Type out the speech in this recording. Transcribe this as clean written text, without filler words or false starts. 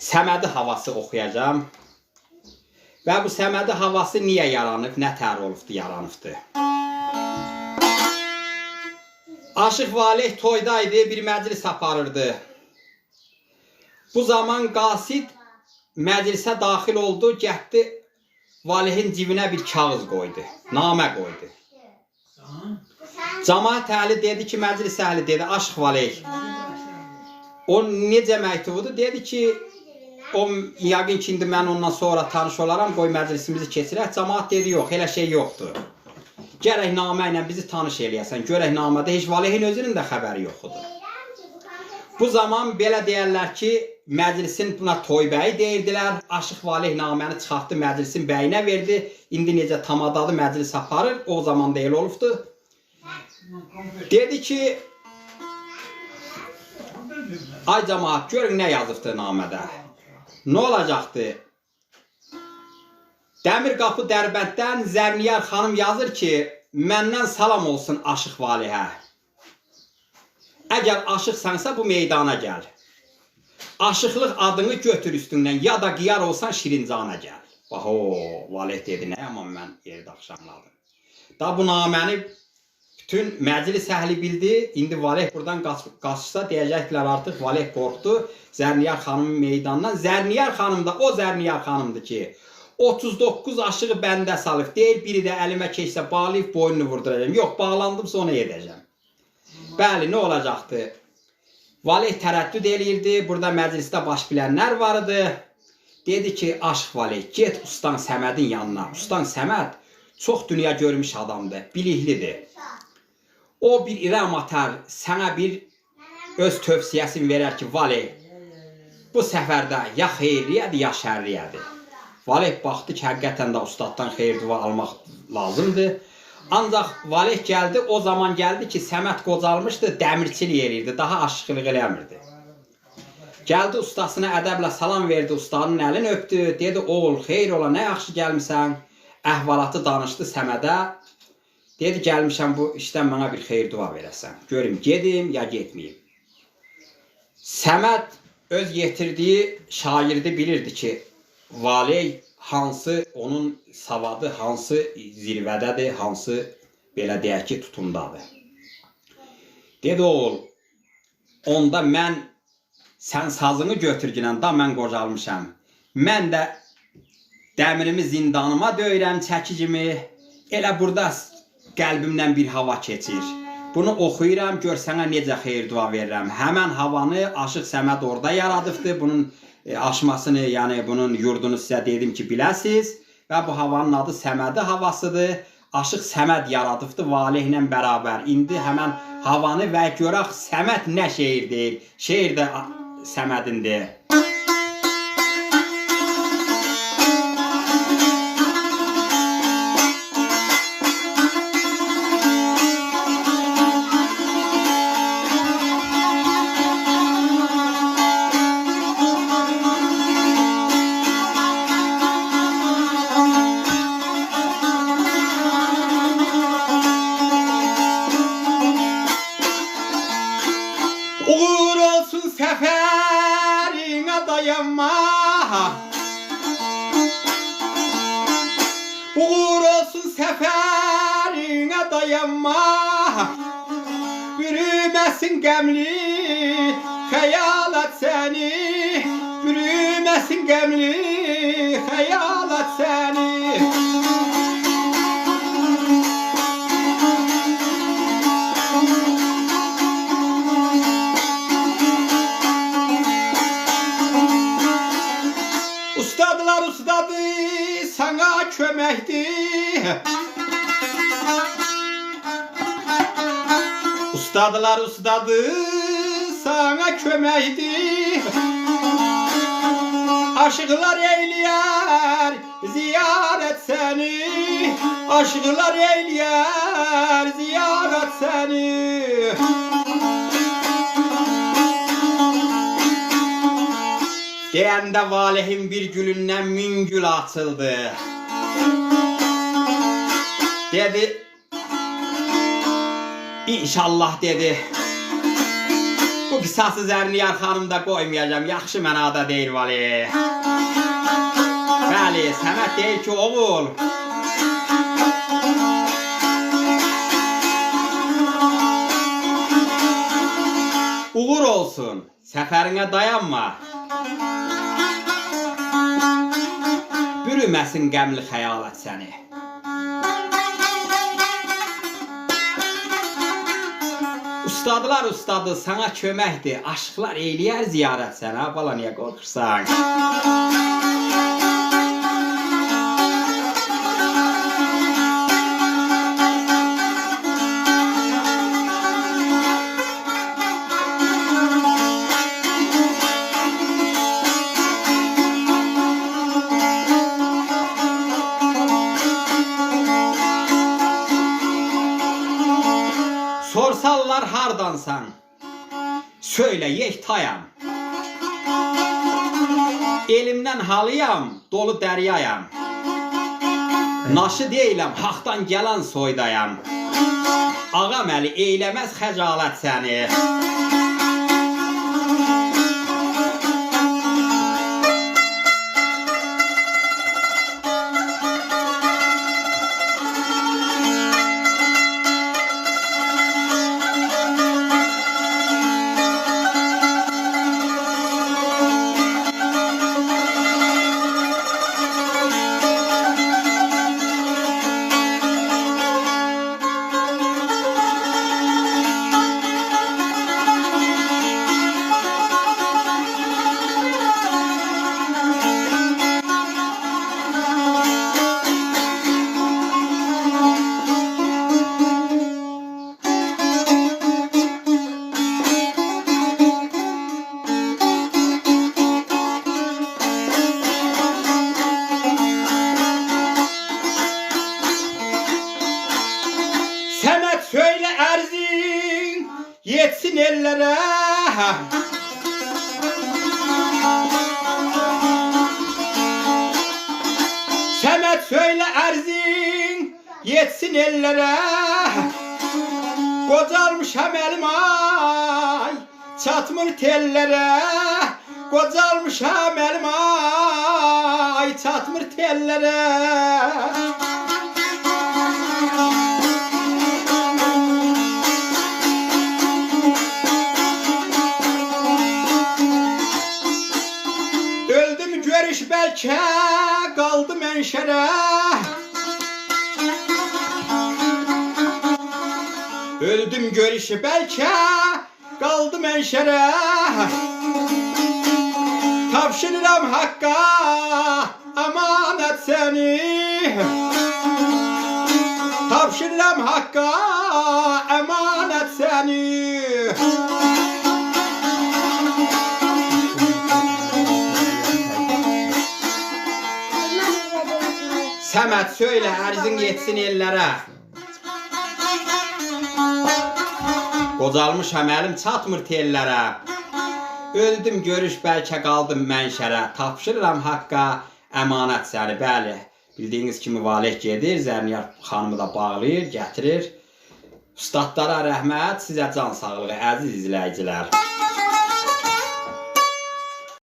Səmədi havası oxuyacağım. Və bu səmədi havası niyə yaranıb, nə tər olubdu, yaranıbdı. Aşıq Valeh toydaydı, bir məclis aparırdı. Bu zaman qasid məclisə daxil oldu, getdi Valehin cibinə bir kağız qoydu, namə qoydu. Cəmaət əhli dedi ki, məclis əhli dedi, Aşıq Valeh. O necə məktubudur? Dedi ki, o yəqin ki, indi mən ondan sonra tanış olaram, qoy məclisimizi keçirək. Cəmaət dedi, yox, elə şey yoxdur. Gərək namə ilə bizi tanış eləyəsən. Görək namədə heç Valehin özünün də xəbəri yoxdur. Bu zaman belə deyərlər ki, məclisin buna toy bəyi deyirdilər. Aşıq Valeh naməni çıxartdı, məclisin bəyinə verdi. İndi necə tamadadı məclis aparır, o zaman da elə olubdu. Dedi ki, ay cəmaət, görün nə yazıbdı namədə. Nə olacaqdı? Dəmir qapı Dərbənddən Zərniyar xanım yazır ki, məndən salam olsun Aşıq Valehə. Əgər aşıqsansa bu meydana gəl. Aşıqlıq adını götür üstündən, ya da qiyar olsan Şirincana gəl. Bax o, Valeh dedi, nə yaman mən yerdə axşamladım. Da bu naməni bütün məclis əhli bildi. İndi Valeh buradan qaçsa deyəcəklər artıq Valeh qorxdu Zərniyar xanımın meydandan. Zərniyar xanım da o Zərniyar xanımdır ki, 39 aşığı bəndə salıb, deyir, biri də əlimə keçsə bağlayıb boynunu vurduracağım. Yox, bağlandımsa onu edəcəm. Bəli, nə olacaqdı? Valeh tərəddüd eləyirdi, burada məclisdə baş bilənlər vardı. Dedi ki, Aşıq Valeh, get Ustan Səmədin yanına. Ustan Səməd çox dünya görmüş adamdır, biliklidir. O bir İrəm atar, sənə bir öz tövsiyəsini verər ki, Valeh, bu səfərdə ya xeyriyyədir, ya şərriyyədir. Valeh baxdı ki, həqiqətən də ustaddan xeyir dua almaq lazımdır. Ancaq Valeh gəldi, o zaman gəldi ki, Səməd qocalmışdı, dəmirçilik eləyirdi, daha aşıqlıq eləmirdi. Gəldi ustasına ədəblə salam verdi, ustanın əlini öpdü, dedi, oğul, xeyr ola, nə yaxşı gəlmişsən. Əhvalatı danışdı Səmədə. Dedi, gəlmişəm bu işdən mənə bir xeyir dua verəsən. Görüm, gedim ya getməyim. Səməd öz yetirdiyi şairdi bilirdi ki, Valeh hansı onun savadı, hansı zirvədədir, hansı belə deyək ki, tutumdadır. Dedi, oğul, onda mən sən sazını götürgünən da mən qocalmışam. Mən də dəmirimi zindanıma döyürəm çəkicimi, elə burada qəlbimdən bir hava keçir. Bunu oxuyuram, gör sənə necə xeyir dua verirəm. Həmən havanı Aşıq Səməd orada yaradıbdır. Bunun aşmasını, yəni bunun yurdunu sizə dedim ki, biləsiz. Və bu havanın adı Səmədi havasıdır. Aşıq Səməd yaradıbdır Valehlə bərabər. İndi həmən havanı və görək Səməd nə şeir deyir. Şeir də Səmədindir. Uğur olsun səfərinə dayanma. Uğur olsun səfərinə dayanma. Bürüməsin qəmli xəyalat səni. Bürüməsin qəmli xəyalat səni. Ustadılar ustadı sana köməkdir. Ustadılar ustadı sana köməkdir. Aşıqlar eyləyər ziyarət səni. Aşıqlar eyləyər ziyarət səni. Deyəndə Valehin bir gülündən min gül açıldı. Dedi, İnşallah dedi, bu qisası Zərniyar xanım da qoymayacağım. Yaxşı mənada deyil vali. Bəli, Səməd deyir ki, oğul. Uğur olsun, səfərinə dayanma. Bürüməsin qəmli xəyalət səni. Ustadılar ustadı, sana köməkdir. Aşıqlar eyləyər ziyarət sənə. Bala, niyə qorxursan? Sorsallar hardansan, söylə yektayam. Elimdən halıyam, dolu dəryayam. Naşı deyiləm, haqdan gələn soydayam. Ağam əli eyləməz xəcalət səni. Söyle ərzin yetsin ellere. Səməd söyle ərzin yetsin ellere. Qocalmışam əlim ay, çatmır tellere. Qocalmışam əlim ay, çatmır tellere. Görüş bəlkə qaldı mənşərə. Öldüm görüş bəlkə qaldı mənşərə. Tapşırıram haqqa əmanət səni. Tapşırıram haqqa əmanət səni. Səməd söylə ərzin yetsin ellərə. Qocalmışam əlim çatmır tellərə. Öldüm görüş bəlkə qaldım mənşərə. Tapşırıram haqqa əmanət səni. Bəli, bildiyiniz kimi valeh gedir. Zərniyar xanımı da bağlayır, gətirir. Ustadlara rəhmət, sizə can sağlığı əziz izləyicilər.